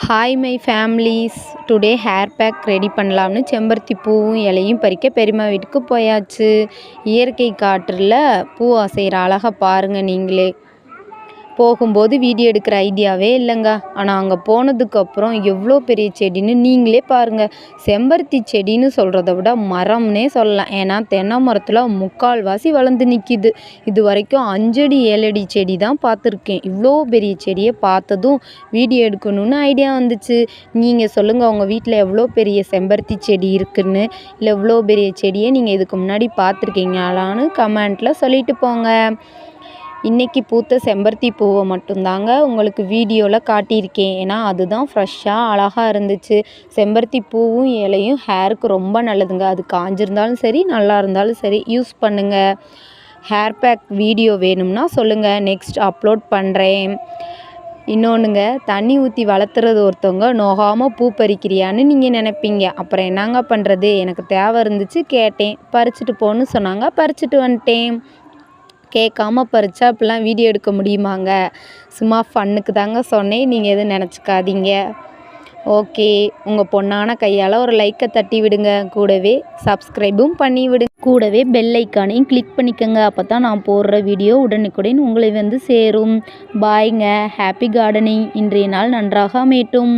Hi my families. Today hair bag ready பண்ணலாம்னு செம்பருத்தி பூவும் இலையும் பறிக்க பெரியம்மா வீட்டுக்கு போயாச்சு. இயற்கை காற்றுல பூ அசைகிற அழகை பாருங்கள் நீங்களே. போகும்போது வீடியோ எடுக்கிற ஐடியாவே இல்லைங்க. ஆனால் அங்கே போனதுக்கப்புறம் எவ்வளோ பெரிய செடின்னு நீங்களே பாருங்கள். செம்பருத்தி செடின்னு சொல்கிறத விட மரம்னே சொல்லலாம். ஏன்னா தென்னை மரத்தில் 3/4 வளர்ந்து நிற்கிது. இது வரைக்கும் 5 அடி 7 அடி செடி தான் பார்த்துருக்கேன். இவ்வளோ பெரிய செடியை பார்த்ததும் வீடியோ எடுக்கணும்னு ஐடியா வந்துச்சு. நீங்கள் சொல்லுங்கள், உங்கள் வீட்டில் எவ்வளோ பெரிய செம்பருத்தி செடி இருக்குன்னு, இல்லை எவ்வளோ பெரிய செடியை நீங்கள் இதுக்கு முன்னாடி பார்த்துருக்கீங்களான்னு கமெண்ட்டில் சொல்லிட்டு போங்க. இன்றைக்கி பூத்த செம்பருத்தி பூவை மட்டும்தாங்க உங்களுக்கு வீடியோவில் காட்டியிருக்கேன். ஏன்னா அதுதான் ஃப்ரெஷ்ஷாக அழகாக இருந்துச்சு. செம்பருத்தி பூவும் இலையும் ஹேருக்கு ரொம்ப நல்லதுங்க. அது காஞ்சிருந்தாலும் சரி, நல்லா இருந்தாலும் சரி யூஸ் பண்ணுங்கள். ஹேர் பேக் வீடியோ வேணும்னா சொல்லுங்கள், நெக்ஸ்ட் அப்லோட் பண்ணுறேன். இன்னொன்றுங்க, தண்ணி ஊற்றி வளர்த்துறது ஒருத்தவங்க நோகாமல் பூ பறிக்கிறியான்னு நீங்கள் நினைப்பீங்க. அப்புறம் என்னங்க பண்ணுறது, எனக்கு தேவை இருந்துச்சு கேட்டேன், பறிச்சுட்டு போன்னு சொன்னாங்க, பறிச்சுட்டு வந்துட்டேன். கேட்காம பறிச்சா இப்படிலாம் வீடியோ எடுக்க முடியுமாங்க? சும்மா ஃபன்னுக்கு தாங்க சொன்னேன், நீங்கள் எதுவும் நினச்சிக்காதீங்க. ஓகே, உங்கள் பொண்ணான கையால் ஒரு லைக்கை தட்டி விடுங்க. கூடவே சப்ஸ்கிரைபும் பண்ணி விடுங்க. கூடவே பெல் ஐக்கானையும் கிளிக் பண்ணிக்கோங்க. அப்போ தான் நான் போடுற வீடியோ உடனுக்குடன் உங்களை வந்து சேரும். பாய்ங்க. Happy gardening. இன்றைய நாள் நன்றாக அமையட்டும்.